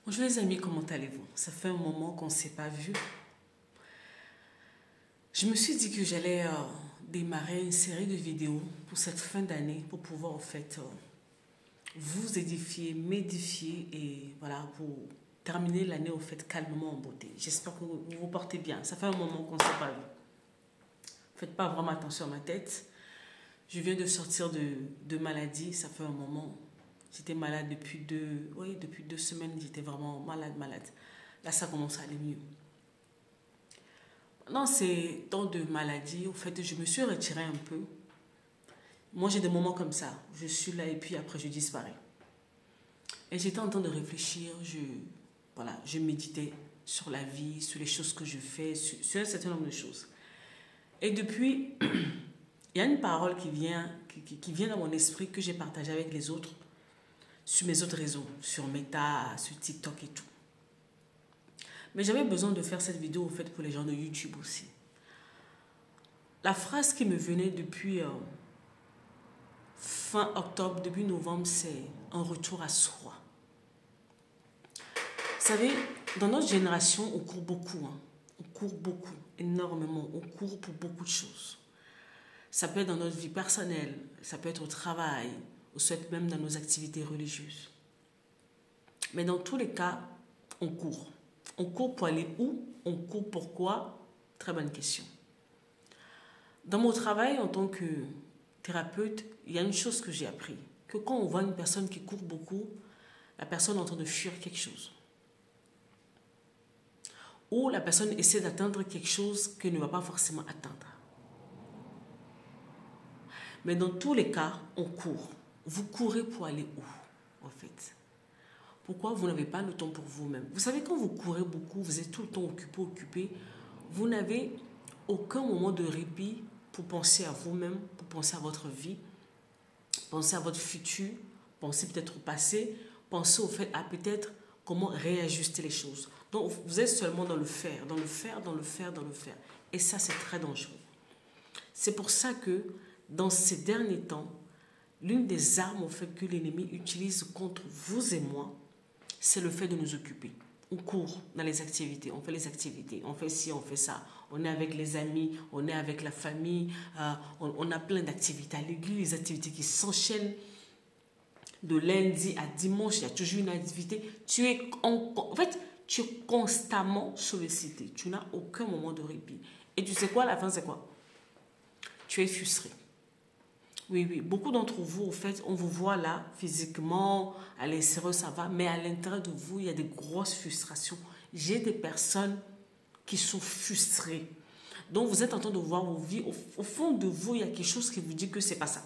Bonjour les amis, comment allez-vous? Ça fait un moment qu'on ne s'est pas vu. Je me suis dit que j'allais démarrer une série de vidéos pour cette fin d'année pour pouvoir en fait vous édifier, m'édifier et voilà, pour terminer l'année au fait calmement en beauté. J'espère que vous vous portez bien. Ça fait un moment qu'on ne s'est pas vu. Faites pas vraiment attention à ma tête. Je viens de sortir de maladie, ça fait un moment. J'étais malade depuis depuis 2 semaines, j'étais vraiment malade. Là, ça commence à aller mieux. Dans ces temps de maladie, au fait, je me suis retirée un peu. Moi, j'ai des moments comme ça. Je suis là et puis après, je disparais. Et j'étais en train de réfléchir. Je méditais sur la vie, sur les choses que je fais, sur un certain nombre de choses. Et depuis, il y a une parole qui vient dans mon esprit que j'ai partagée avec les autres sur mes autres réseaux, sur Meta, sur TikTok et tout. Mais j'avais besoin de faire cette vidéo au fait pour les gens de YouTube aussi. La phrase qui me venait depuis fin octobre, début novembre, c'est un retour à soi. Vous savez, dans notre génération, on court beaucoup. On court beaucoup, énormément. On court pour beaucoup de choses. Ça peut être dans notre vie personnelle, ça peut être au travail, ou soit même dans nos activités religieuses. Mais dans tous les cas, on court. On court pour aller où? On court pourquoi? Très bonne question. Dans mon travail en tant que thérapeute, il y a une chose que j'ai appris. Que quand on voit une personne qui court beaucoup, la personne est en train de fuir quelque chose. Ou la personne essaie d'atteindre quelque chose qu'elle ne va pas forcément atteindre. Mais dans tous les cas, on court. Vous courez pour aller où, en fait? Pourquoi vous n'avez pas le temps pour vous-même? Vous savez, quand vous courez beaucoup, vous êtes tout le temps occupé, vous n'avez aucun moment de répit pour penser à vous-même, pour penser à votre vie, penser à votre futur, penser peut-être au passé, penser au fait à peut-être comment réajuster les choses. Donc, vous êtes seulement dans le faire. Et ça, c'est très dangereux. C'est pour ça que, dans ces derniers temps, l'une des armes au fait que l'ennemi utilise contre vous et moi, c'est le fait de nous occuper. On court dans les activités, on fait les activités, on fait ci, on fait ça. On est avec les amis, on est avec la famille, on a plein d'activités à l'église, les activités qui s'enchaînent. De lundi à dimanche, il y a toujours une activité. Tu es constamment sollicité. Tu n'as aucun moment de répit. Et tu sais quoi, à la fin, c'est quoi? Tu es frustré. Oui, beaucoup d'entre vous, au fait, on vous voit là, physiquement, à l'extérieur, ça va, mais à l'intérieur de vous, il y a des grosses frustrations. J'ai des personnes qui sont frustrées. Donc, vous êtes en train de voir vos vies. Au fond de vous, il y a quelque chose qui vous dit que ce n'est pas ça.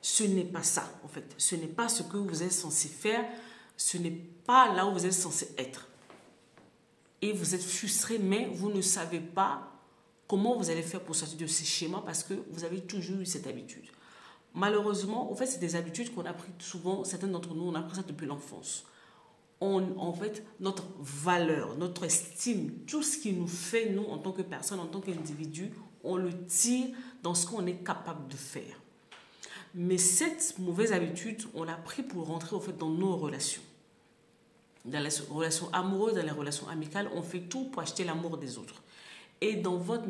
Ce n'est pas ça, en fait. Ce n'est pas ce que vous êtes censé faire. Ce n'est pas là où vous êtes censé être. Et vous êtes frustré, mais vous ne savez pas comment vous allez faire pour sortir de ces schémas parce que vous avez toujours eu cette habitude. Malheureusement, en fait, c'est des habitudes qu'on a prises souvent, certains d'entre nous, on a appris ça depuis l'enfance. En fait, notre valeur, notre estime, tout ce qui nous fait, nous, en tant que personne, en tant qu'individu, on le tire dans ce qu'on est capable de faire. Mais cette mauvaise habitude, on l'a pris pour rentrer, en fait, dans nos relations. Dans les relations amoureuses, dans les relations amicales, on fait tout pour acheter l'amour des autres. Et dans votre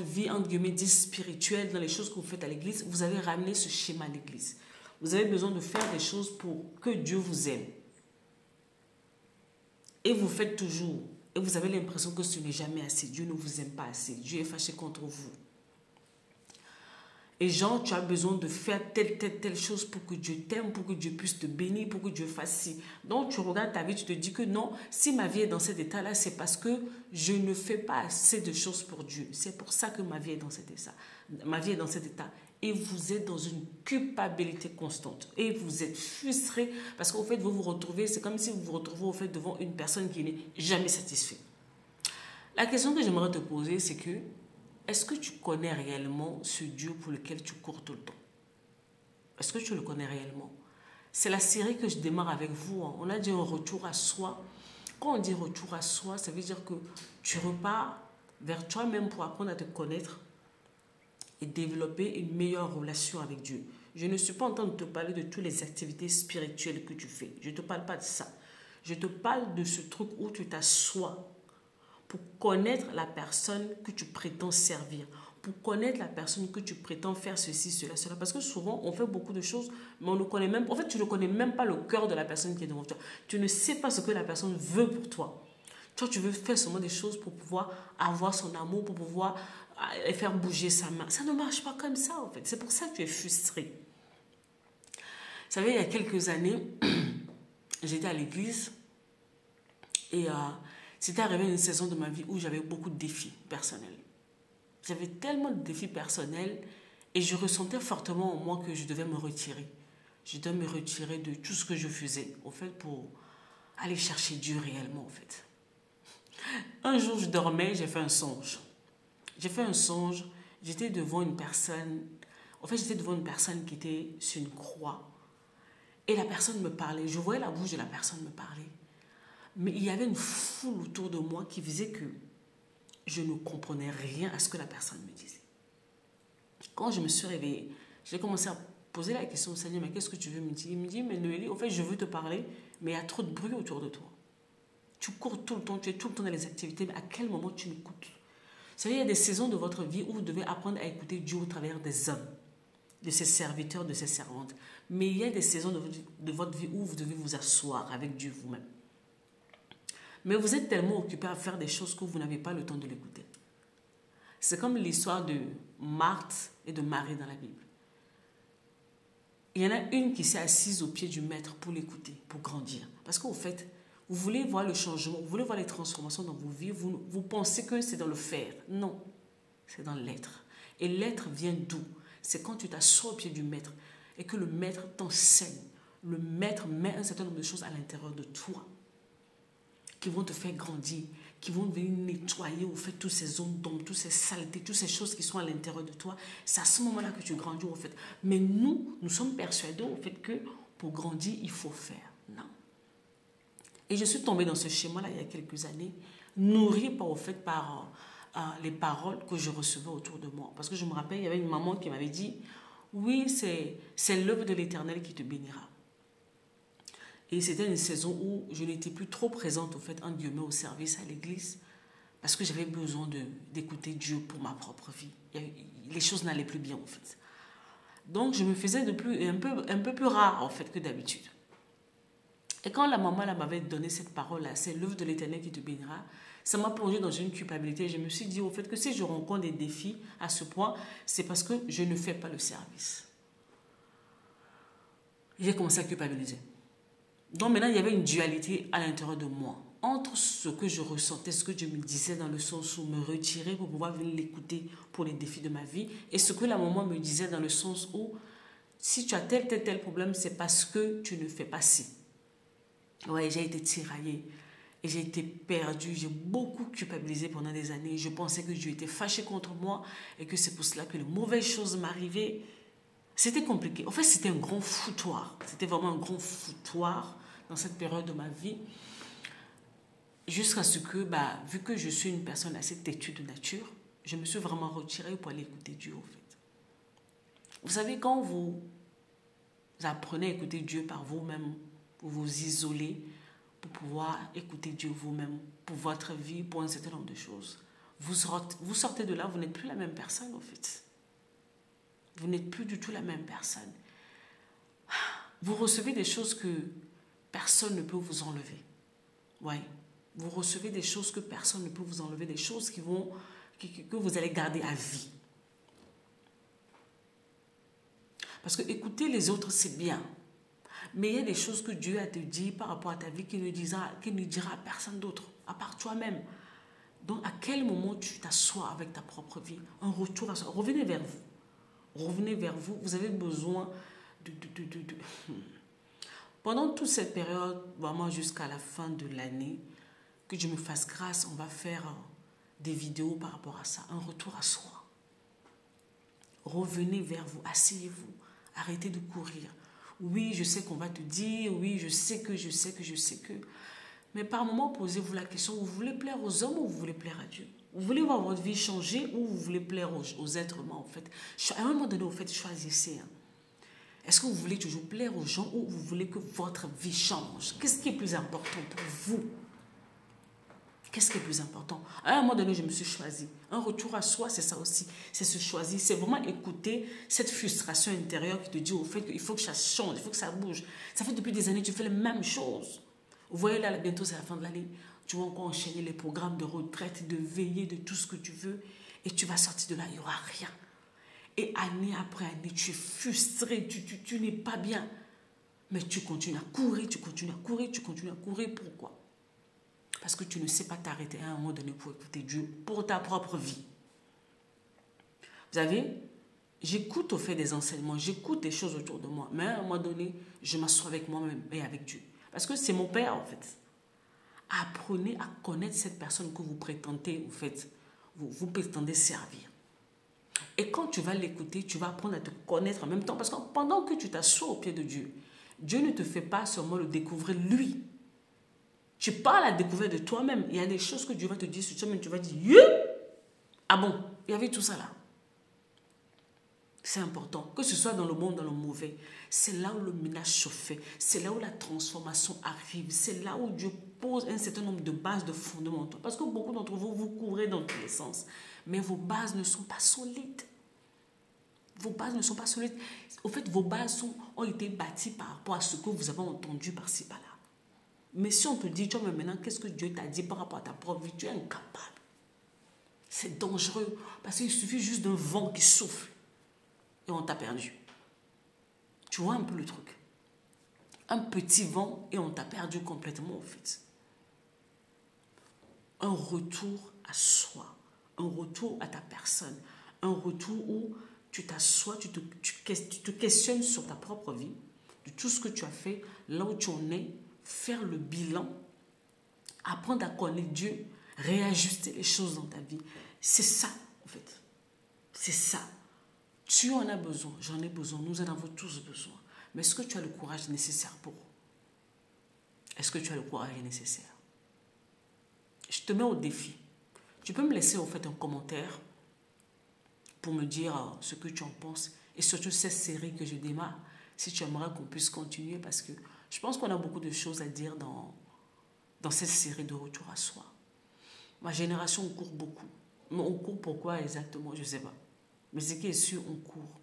vie, entre guillemets, dite spirituelle, dans les choses que vous faites à l'église, vous avez ramené ce schéma à l'église. Vous avez besoin de faire des choses pour que Dieu vous aime. Et vous faites toujours. Et vous avez l'impression que ce n'est jamais assez. Dieu ne vous aime pas assez. Dieu est fâché contre vous. Et genre, tu as besoin de faire telle chose pour que Dieu t'aime, pour que Dieu puisse te bénir, pour que Dieu fasse ci. Donc, tu regardes ta vie, tu te dis que non, si ma vie est dans cet état-là, c'est parce que je ne fais pas assez de choses pour Dieu. C'est pour ça que ma vie est dans cet état. Ma vie est dans cet état. Et vous êtes dans une culpabilité constante. Et vous êtes frustré parce qu'au fait, vous vous retrouvez, c'est comme si vous vous retrouvez au fait devant une personne qui n'est jamais satisfaite. La question que j'aimerais te poser, c'est que est-ce que tu connais réellement ce Dieu pour lequel tu cours tout le temps? Est-ce que tu le connais réellement? C'est la série que je démarre avec vous. On a dit un retour à soi. Quand on dit retour à soi, ça veut dire que tu repars vers toi-même pour apprendre à te connaître et développer une meilleure relation avec Dieu. Je ne suis pas en train de te parler de toutes les activités spirituelles que tu fais. Je ne te parle pas de ça. Je te parle de ce truc où tu t'assois pour connaître la personne que tu prétends servir, pour connaître la personne que tu prétends faire ceci, cela, cela. Parce que souvent, on fait beaucoup de choses, mais on ne connaît même... En fait, tu ne connais même pas le cœur de la personne qui est devant toi. Tu ne sais pas ce que la personne veut pour toi. Toi, tu veux faire seulement des choses pour pouvoir avoir son amour, pour pouvoir faire bouger sa main. Ça ne marche pas comme ça, en fait. C'est pour ça que tu es frustré. Vous savez, il y a quelques années, j'étais à l'église et c'était arrivé une saison de ma vie où j'avais beaucoup de défis personnels. J'avais tellement de défis personnels et je ressentais fortement en moi que je devais me retirer. Je devais me retirer de tout ce que je faisais, au fait, pour aller chercher Dieu réellement, en fait. Un jour, je dormais, j'ai fait un songe. J'ai fait un songe, j'étais devant une personne, en fait, j'étais devant une personne qui était sur une croix. Et la personne me parlait, je voyais la bouche de la personne me parler. Mais il y avait une foule autour de moi qui faisait que je ne comprenais rien à ce que la personne me disait. Quand je me suis réveillée, j'ai commencé à poser la question au Seigneur, mais qu'est-ce que tu veux me dire? Il me dit, mais Noélie, en fait, je veux te parler, mais il y a trop de bruit autour de toi. Tu cours tout le temps, tu es tout le temps dans les activités, mais à quel moment tu m'écoutes? Vous savez, il y a des saisons de votre vie où vous devez apprendre à écouter Dieu au travers des hommes, de ses serviteurs, de ses servantes. Mais il y a des saisons de votre vie où vous devez vous asseoir avec Dieu vous-même. Mais vous êtes tellement occupé à faire des choses que vous n'avez pas le temps de l'écouter. C'est comme l'histoire de Marthe et de Marie dans la Bible. Il y en a une qui s'est assise au pied du maître pour l'écouter, pour grandir. Parce qu'au fait, vous voulez voir le changement, vous voulez voir les transformations dans vos vies, vous pensez que c'est dans le faire. Non, c'est dans l'être. Et l'être vient d'où? C'est quand tu t'assois au pied du maître et que le maître t'enseigne. Le maître met un certain nombre de choses à l'intérieur de toi qui vont te faire grandir, qui vont venir nettoyer au fait toutes ces zones d'ombre, toutes ces saletés, toutes ces choses qui sont à l'intérieur de toi. C'est à ce moment-là que tu grandis au fait. Mais nous sommes persuadés au fait que pour grandir, il faut faire. Non. Et je suis tombée dans ce schéma-là il y a quelques années, nourrie par les paroles que je recevais autour de moi. Parce que je me rappelle, il y avait une maman qui m'avait dit, oui, c'est l'œuvre de l'Éternel qui te bénira. Et c'était une saison où je n'étais plus trop présente, au fait, en guillemets, au service à l'église, parce que j'avais besoin d'écouter Dieu pour ma propre vie. Les choses n'allaient plus bien, en fait. Donc, je me faisais un peu plus rare, en fait, que d'habitude. Et quand la maman m'avait donné cette parole-là, c'est l'œuvre de l'Éternel qui te bénira, ça m'a plongé dans une culpabilité. Je me suis dit, au fait, que si je rencontre des défis à ce point, c'est parce que je ne fais pas le service. J'ai commencé à culpabiliser. Donc maintenant, il y avait une dualité à l'intérieur de moi, entre ce que je ressentais, ce que je me disais dans le sens où me retirer pour pouvoir venir l'écouter pour les défis de ma vie, et ce que la maman me disait dans le sens où, si tu as tel problème, c'est parce que tu ne fais pas ci. Ouais, j'ai été tiraillée, et j'ai été perdue, j'ai beaucoup culpabilisé pendant des années, je pensais que Dieu était fâché contre moi, et que c'est pour cela que les mauvaises choses m'arrivaient. C'était compliqué. En fait, c'était un grand foutoir. C'était vraiment un grand foutoir dans cette période de ma vie. Jusqu'à ce que, vu que je suis une personne assez têtue de nature, je me suis vraiment retirée pour aller écouter Dieu, en fait. Vous savez, quand vous apprenez à écouter Dieu par vous-même, pour vous isoler, pour pouvoir écouter Dieu vous-même, pour votre vie, pour un certain nombre de choses, vous sortez de là, vous n'êtes plus la même personne, en fait. Vous n'êtes plus du tout la même personne. Vous recevez des choses que personne ne peut vous enlever. Oui. Vous recevez des choses que personne ne peut vous enlever, des choses que vous allez garder à vie. Parce que écouter les autres, c'est bien. Mais il y a des choses que Dieu a te dit par rapport à ta vie qu'il ne dira à personne d'autre, à part toi-même. Donc, à quel moment tu t'assois avec ta propre vie? Un retour à soi. Revenez vers vous. Revenez vers vous, vous avez besoin de... Pendant toute cette période, vraiment jusqu'à la fin de l'année, que Dieu me fasse grâce, on va faire des vidéos par rapport à ça, un retour à soi. Revenez vers vous, asseyez-vous, arrêtez de courir. Oui, je sais qu'on va te dire, oui, je sais que... Mais par moment, posez-vous la question, vous voulez plaire aux hommes ou vous voulez plaire à Dieu? Vous voulez voir votre vie changer ou vous voulez plaire aux êtres humains, en fait? À un moment donné, au fait, choisissez. Est-ce que vous voulez toujours plaire aux gens ou vous voulez que votre vie change? Qu'est-ce qui est plus important pour vous? Qu'est-ce qui est plus important? À un moment donné, je me suis choisie. Un retour à soi, c'est ça aussi. C'est se choisir. C'est vraiment écouter cette frustration intérieure qui te dit au fait qu'il faut que ça change, il faut que ça bouge. Ça fait depuis des années que tu fais les mêmes choses. Vous voyez là, bientôt c'est la fin de l'année. Tu vas encore enchaîner les programmes de retraite, de veillée, de tout ce que tu veux. Et tu vas sortir de là, il n'y aura rien. Et année après année, tu es frustré, tu n'es pas bien. Mais tu continues à courir, tu continues à courir, tu continues à courir. Pourquoi? Parce que tu ne sais pas t'arrêter à un moment donné pour écouter Dieu pour ta propre vie. Vous savez, j'écoute au fait des enseignements, j'écoute des choses autour de moi. Mais à un moment donné, je m'assois avec moi-même et avec Dieu. Parce que c'est mon Père en fait. Apprenez à connaître cette personne que vous prétendez, en fait, vous prétendez servir. Et quand tu vas l'écouter, tu vas apprendre à te connaître en même temps. Parce que pendant que tu t'assois au pied de Dieu, Dieu ne te fait pas seulement le découvrir lui. Tu parles à la découverte de toi-même. Il y a des choses que Dieu va te dire sur toi-même. Tu vas dire, yeah! Ah bon, il y avait tout ça là. C'est important. Que ce soit dans le bon ou dans le mauvais. C'est là où le ménage se fait. C'est là où la transformation arrive. C'est là où Dieu pose un certain nombre de bases, de fondements. Parce que beaucoup d'entre vous, vous courez dans tous les sens. Mais vos bases ne sont pas solides. Vos bases ne sont pas solides. Au fait, vos bases ont été bâties par rapport à ce que vous avez entendu par-ci, par-là. Mais si on te dit, tu vois, mais maintenant, qu'est-ce que Dieu t'a dit par rapport à ta propre vie? Tu es incapable. C'est dangereux. Parce qu'il suffit juste d'un vent qui souffle. Et on t'a perdu. Tu vois un peu le truc. Un petit vent et on t'a perdu complètement, en fait. Un retour à soi. Un retour à ta personne. Un retour où tu t'assois, tu te questionnes sur ta propre vie, de tout ce que tu as fait, là où tu en es, faire le bilan, apprendre à connaître Dieu, réajuster les choses dans ta vie. C'est ça, en fait. C'est ça. Tu en as besoin, j'en ai besoin, nous en avons tous besoin. Mais est-ce que tu as le courage nécessaire pour? Est-ce que tu as le courage nécessaire? Je te mets au défi. Tu peux me laisser en fait un commentaire pour me dire ce que tu en penses et surtout cette série que je démarre, si tu aimerais qu'on puisse continuer parce que je pense qu'on a beaucoup de choses à dire dans cette série de retour à soi. Ma génération, on court beaucoup. Mais on court pourquoi exactement? Je ne sais pas. Mais ce qui est sûr, on court.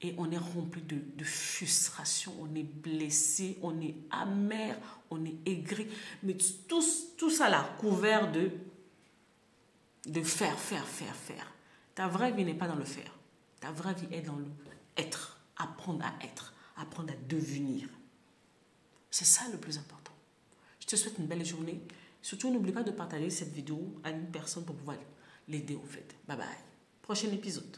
Et on est rempli de frustration, on est blessé, on est amer, on est aigri. Mais tout ça là, couvert de faire. Ta vraie vie n'est pas dans le faire. Ta vraie vie est dans le être. Apprendre à être, apprendre à devenir. C'est ça le plus important. Je te souhaite une belle journée. Surtout, n'oublie pas de partager cette vidéo à une personne pour pouvoir l'aider au fait. Bye bye. Prochain épisode.